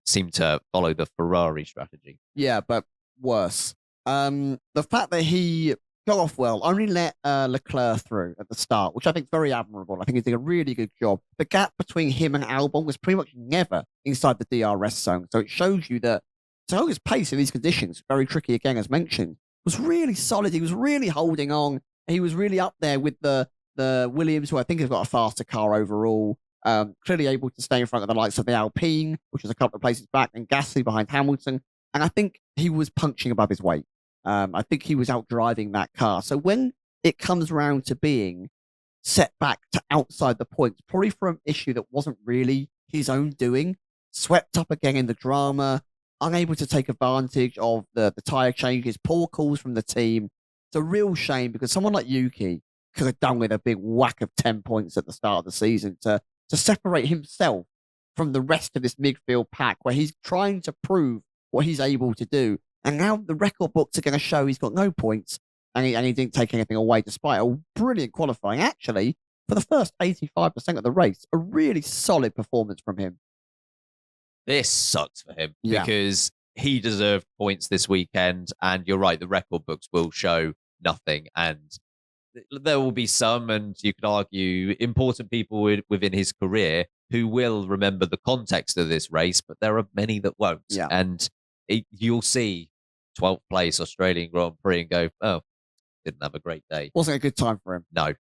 seemed to follow the Ferrari strategy. Yeah, but worse. The fact that he got off well, only let Leclerc through at the start, which I think is very admirable. I think he did a really good job. The gap between him and Albon was pretty much never inside the DRS zone. So it shows you that Tsunoda's pace in these conditions, very tricky again, as mentioned, was really solid. He was really holding on. He was really up there with the Williams, who I think has got a faster car overall. Clearly able to stay in front of the likes of the Alpine, which was a couple of places back, and Gasly behind Hamilton. And I think he was punching above his weight. I think he was out driving that car. So when it comes around to being set back to outside the points, probably for an issue that wasn't really his own doing, swept up again in the drama, unable to take advantage of the tyre changes, poor calls from the team. It's a real shame because someone like Yuki could have done with a big whack of 10 points at the start of the season to separate himself from the rest of this midfield pack where he's trying to prove what he's able to do. And now the record books are going to show he's got no points and he didn't take anything away despite a brilliant qualifying. Actually, for the first 85% of the race, a really solid performance from him. This sucks for him because he deserved points this weekend. And you're right, the record books will show nothing. And there will be some, and you could argue, important people within his career who will remember the context of this race, but there are many that won't. Yeah. And you'll see 12th place Australian Grand Prix and go, oh, didn't have a great day. Wasn't a good time for him. No.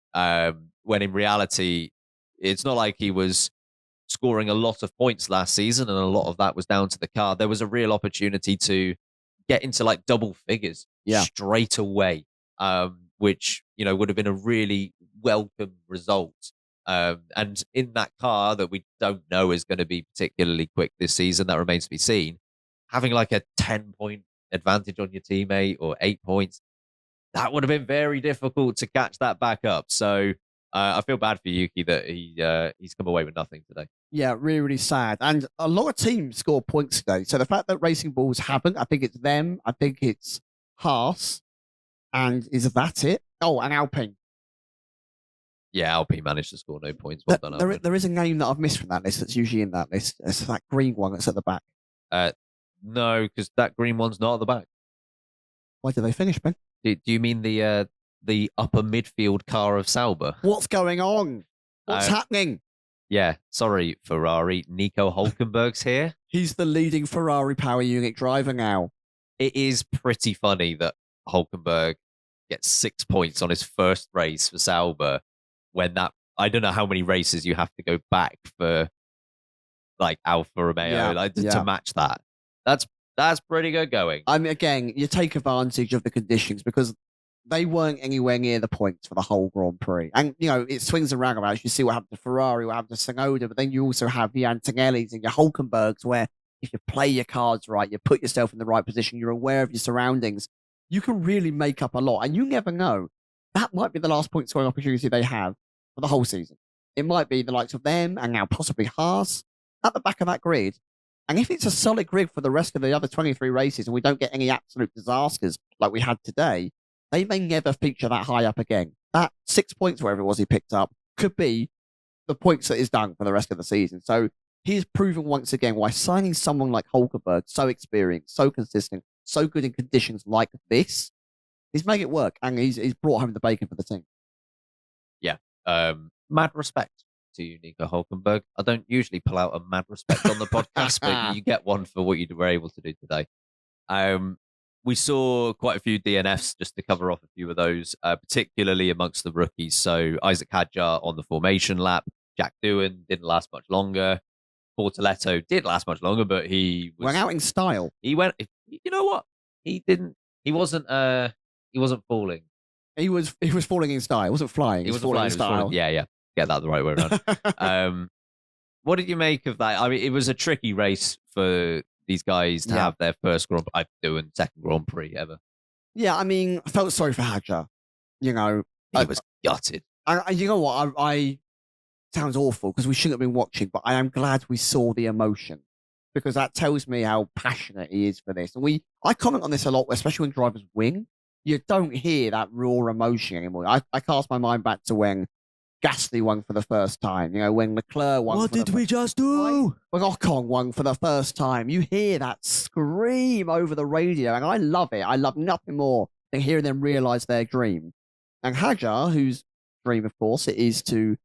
When in reality, it's not like he was scoring a lot of points last season, and a lot of that was down to the car. There was a real opportunity to get into like double figures straight away, which, you know, would have been a really welcome result. And in that car that we don't know is going to be particularly quick this season, that remains to be seen, having like a 10-point advantage on your teammate or 8 points, that would have been very difficult to catch that back up. So I feel bad for Yuki that he's come away with nothing today. Yeah, really, really sad. And a lot of teams score points today. So the fact that Racing Bulls haven't, I think it's them. I think it's Haas. And is that it? Oh, and Alpine. Yeah, Alpine managed to score no points. Well done, Alpine. There is a name that I've missed from that list that's usually in that list. It's that green one that's at the back. No, because that green one's not at the back. Why did they finish, Ben? Do you mean the upper midfield car of Sauber? What's going on? What's happening? Yeah, sorry, Ferrari. Nico Hulkenberg's here. He's the leading Ferrari power unit driver now. It is pretty funny that Hulkenberg gets 6 points on his first race for Sauber when I don't know how many races you have to go back for like Alfa Romeo to match that. That's pretty good going. I mean, again, you take advantage of the conditions because they weren't anywhere near the points for the whole Grand Prix. And, it swings and roundabouts. You see what happened to Ferrari, what happened to Tsunoda, but then you also have the Antonellis and your Hulkenbergs where if you play your cards right, you put yourself in the right position, you're aware of your surroundings, you can really make up a lot. And you never know. That might be the last point scoring opportunity they have for the whole season. It might be the likes of them and now possibly Haas at the back of that grid. And if it's a solid grid for the rest of the other 23 races and we don't get any absolute disasters like we had today, they may never feature that high up again. That 6 points, wherever it was he picked up, could be the points that is done for the rest of the season. So he's proven once again why signing someone like Hulkenberg, so experienced, so consistent, so good in conditions like this, he's made it work and he's brought home the bacon for the team. Yeah. Mad respect to you, Nico Hulkenberg. I don't usually pull out a mad respect on the podcast, but you get one for what you were able to do today. We saw quite a few DNFs just to cover off a few of those, particularly amongst the rookies. So Isaac Hadjar on the formation lap. Jack Doohan didn't last much longer. Bortoletto did last much longer, but he went out in style. He went. You know what? He didn't. He wasn't. He wasn't falling. He was falling in style. He wasn't flying. He was falling in style. Yeah. Get that the right way around. What did you make of that? I mean, it was a tricky race for these guys to have their first Grand Prix, doing second Grand Prix ever. Yeah, I mean, I felt sorry for Hadjar. He was gutted. You know what? I sounds awful because we shouldn't have been watching, but I am glad we saw the emotion because that tells me how passionate he is for this. And I comment on this a lot, especially when drivers win. You don't hear that raw emotion anymore. I cast my mind back to when Gasly won for the first time. When Leclerc won. What did we just do? When Ocon won for the first time, you hear that scream over the radio, and I love it. I love nothing more than hearing them realize their dream. And Hadjar, whose dream, of course, it is to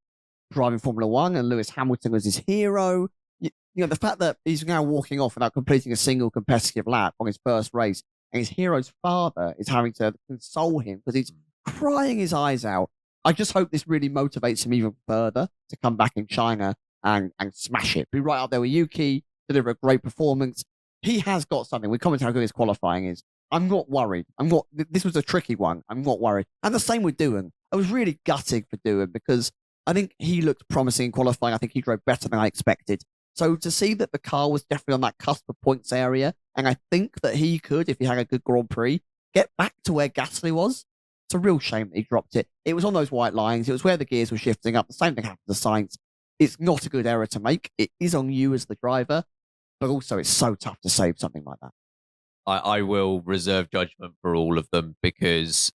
drive in Formula One, and Lewis Hamilton was his hero. The fact that he's now walking off without completing a single competitive lap on his first race, and his hero's father is having to console him because he's crying his eyes out. I just hope this really motivates him even further to come back in China and smash it. Be right up there with Yuki, deliver a great performance. He has got something. We commented how good his qualifying is. I'm not worried. This was a tricky one. I'm not worried. And the same with Doohan. I was really gutting for Doohan because I think he looked promising in qualifying. I think he drove better than I expected. So to see that the car was definitely on that cusp of points area, and I think that he could, if he had a good Grand Prix, get back to where Gasly was. It's a real shame that he dropped it. It was on those white lines. It was where the gears were shifting up. The same thing happened to Sainz. It's not a good error to make. It is on you as the driver, but also it's so tough to save something like that. I will reserve judgment for all of them because,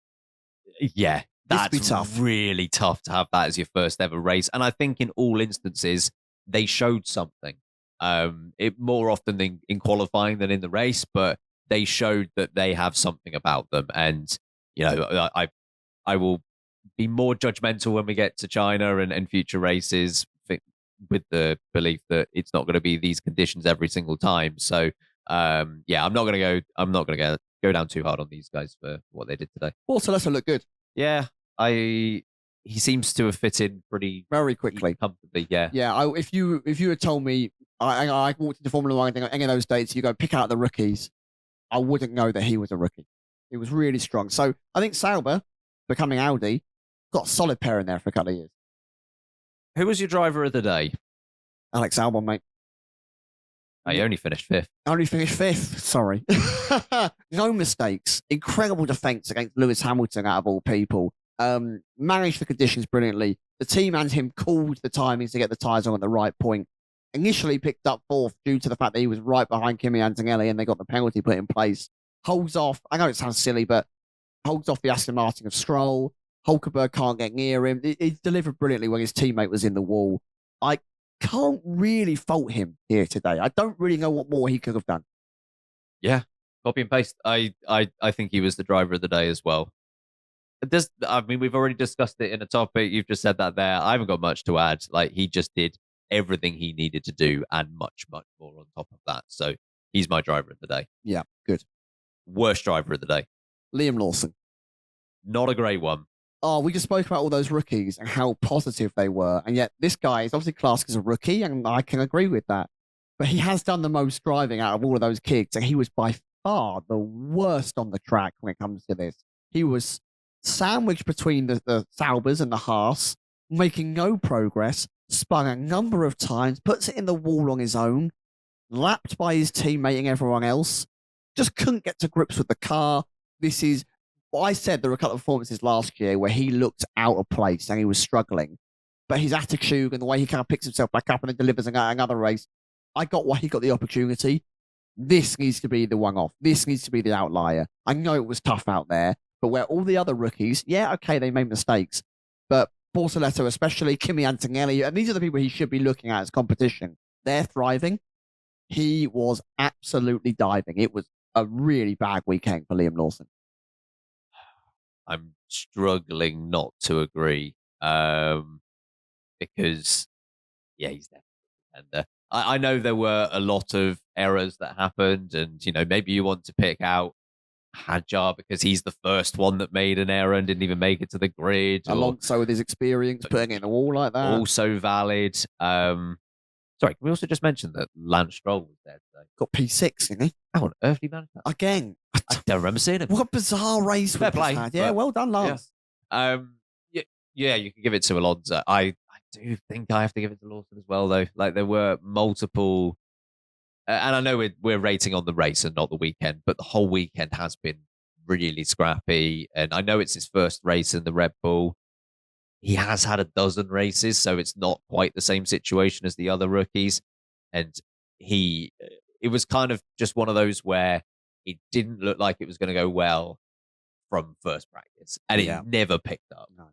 that's tough. Really tough to have that as your first ever race. And I think in all instances, they showed something. It more often than in qualifying than in the race, but they showed that they have something about them. And I will be more judgmental when we get to China and future races with the belief that it's not going to be these conditions every single time. So, I'm not going to go down too hard on these guys for what they did today. Bortoletto looked good. Yeah, he seems to have fit in very quickly, comfortably. Yeah. If you had told me I walked into Formula One and any of those dates, you go pick out the rookies, I wouldn't know that he was a rookie. He was really strong. So I think Sauber, becoming Audi, got a solid pair in there for a couple of years. Who was your driver of the day? Alex Albon, mate. He only finished fifth. Sorry. No mistakes. Incredible defense against Lewis Hamilton out of all people. Managed the conditions brilliantly. The team and him called the timings to get the tyres on at the right point. Initially picked up fourth due to the fact that he was right behind Kimi Antonelli and they got the penalty put in place. Holds off, I know it sounds silly, but holds off the Aston Martin of Stroll. Hulkenberg can't get near him. He delivered brilliantly when his teammate was in the wall. I can't really fault him here today. I don't really know what more he could have done. Yeah, copy and paste. I think he was the driver of the day as well. I mean, we've already discussed it in a topic. You've just said that there. I haven't got much to add. Like, he just did everything he needed to do and much, much more on top of that. So he's my driver of the day. Yeah, good. Worst driver of the day. Liam Lawson. Not a great one. Oh, we just spoke about all those rookies and how positive they were. And yet this guy is obviously classed as a rookie, and I can agree with that. But he has done the most driving out of all of those kids, and he was by far the worst on the track when it comes to this. He was sandwiched between the Saubers and the Haas, making no progress, spun a number of times, puts it in the wall on his own, lapped by his teammate and everyone else, just couldn't get to grips with the car. This is what I said. There were a couple of performances last year where he looked out of place and he was struggling, but his attitude and the way he kind of picks himself back up and then delivers another race, I got why he got the opportunity. This needs to be the one-off. This needs to be the outlier. I know it was tough out there, but where all the other rookies, yeah, okay, they made mistakes, but Bortoletto especially, Kimi Antonelli, and these are the people he should be looking at as competition. They're thriving. He was absolutely diving. It was a really bad weekend for Liam Lawson. I'm struggling not to agree because, yeah, he's definitely a contender. I know there were a lot of errors that happened, and maybe you want to pick out Hadjar because he's the first one that made an error and didn't even make it to the grid. Alonso with his experience, putting it in the wall like that. Also valid. Sorry, can we also just mention that Lance Stroll was there today? Got P6, didn't he? How on earth did he manage that? Again. I don't remember seeing him. What a bizarre race Fair play. Yeah, well done, Lance. Yeah, you can give it to Alonso. I do think I have to give it to Lawson as well, though. Like, there were multiple, and I know we're rating on the race and not the weekend, but the whole weekend has been really scrappy. And I know it's his first race in the Red Bull. He has had a dozen races, so it's not quite the same situation as the other rookies. And it was kind of just one of those where it didn't look like it was going to go well from first practice, and it never picked up. No.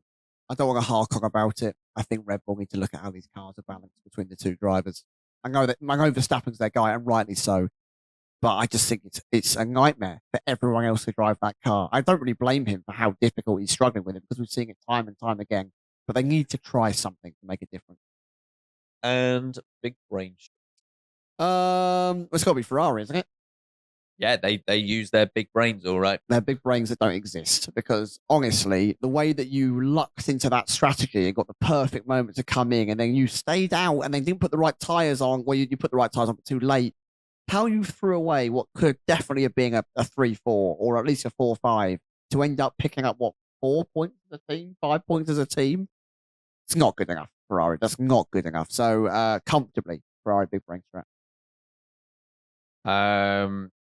I don't want to hark on about it. I think Red Bull need to look at how these cars are balanced between the two drivers. I know Verstappen's their guy, and rightly so, but I just think it's a nightmare for everyone else to drive that car. I don't really blame him for how difficult he's struggling with it, because we're seeing it time and time again. But they need to try something to make a difference. And big brain. It's got to be Ferrari, isn't it? Yeah, they use their big brains, all right. They're big brains that don't exist, because honestly, the way that you lucked into that strategy and got the perfect moment to come in, and then you stayed out and then didn't put the right tyres on, well, you put the right tyres on but too late, how you threw away what could definitely have been a 3-4 or at least a 4-5 to end up picking up, 4 points as a team, 5 points as a team? It's not good enough, Ferrari. That's not good enough. So comfortably, Ferrari big brain strat.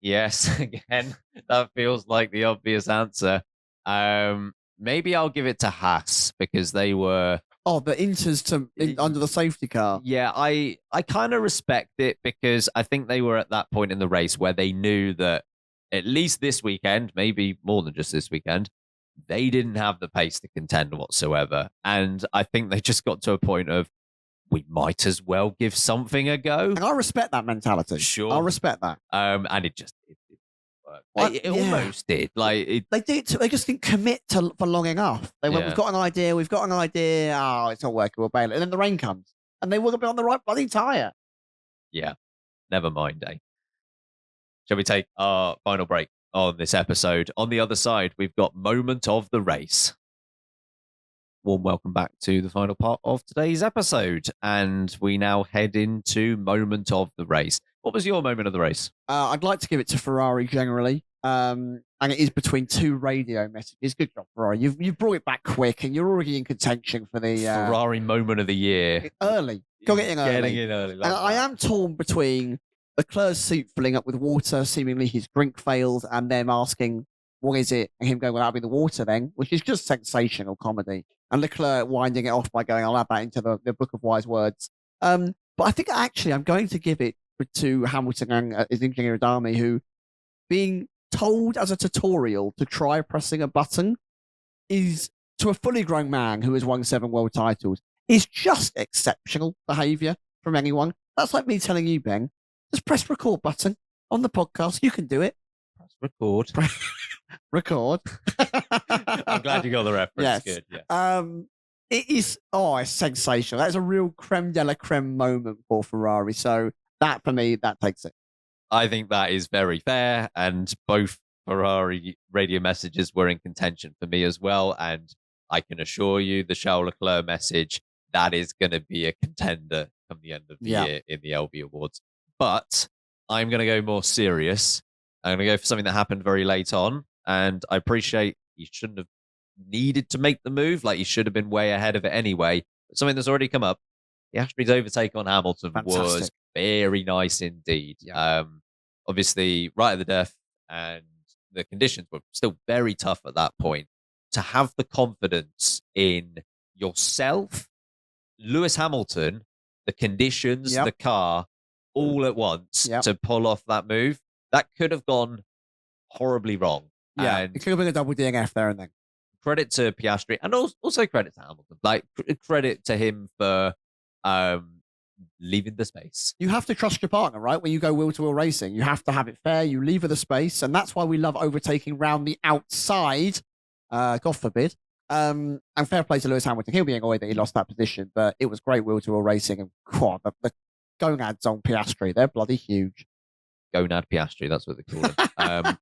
Yes, again, that feels like the obvious answer. Maybe I'll give it to Haas because they were... Oh, the Inters under the safety car. Yeah, I kind of respect it because I think they were at that point in the race where they knew that at least this weekend, maybe more than just this weekend, they didn't have the pace to contend whatsoever. And I think they just got to a point of, we might as well give something a go. And I respect that mentality. Sure. I respect that. And it just worked. It almost did. Like they just didn't commit for long enough. They went, we've got an idea. Oh, it's not working. We'll bail it. And then the rain comes, and they would have been on the right bloody tyre. Yeah. Never mind, eh? Shall we take our final break on this episode? On the other side, we've got Moment of the Race. Warm welcome back to the final part of today's episode. And we now head into Moment of the Race. What was your moment of the race? I'd like to give it to Ferrari generally. And it is between two radio messages. Good job, Ferrari. You've brought it back quick, and you're already in contention for the Ferrari moment of the year. Early. Got it in early. Getting in early. And I am torn between Leclerc's seat filling up with water, seemingly his drink failed, and them asking, what is it? And him going, well, that'll be the water then, which is just sensational comedy. And Leclerc winding it off by going, I'll add that into the Book of Wise Words. But I think actually I'm going to give it to Hamilton and his engineer Adami, who, being told as a tutorial to try pressing a button, is to a fully grown man who has won 7 world titles is just exceptional behaviour from anyone. That's like me telling you, Ben, just press record button on the podcast. You can do it. Press record. Record. I'm glad you got the reference. Yes. Good. Yeah. It is, it's sensational. That is a real creme de la creme moment for Ferrari. So that, for me, that takes it. I think that is very fair. And both Ferrari radio messages were in contention for me as well. And I can assure you the Charles Leclerc message, that is going to be a contender come the end of the year in the LB Awards. But I'm going to go more serious. I'm going to go for something that happened very late on. And I appreciate he shouldn't have needed to make the move. Like, he should have been way ahead of it anyway. But something that's already come up. Piastri's overtake on Hamilton was very nice indeed. Yeah. Obviously, right at the death, and the conditions were still very tough at that point. To have the confidence in yourself, Lewis Hamilton, the conditions, the car, all at once to pull off that move, that could have gone horribly wrong. Yeah, and it could have been a double DNF there and then. Credit to Piastri, and also credit to Hamilton. Like, credit to him for leaving the space. You have to trust your partner, right? When you go wheel-to-wheel racing, you have to have it fair. You leave her the space, and that's why we love overtaking round the outside. God forbid. And fair play to Lewis Hamilton. He'll be annoyed that he lost that position, but it was great wheel-to-wheel racing. And the gonads on Piastri, they're bloody huge. Gonad Piastri, that's what they call him.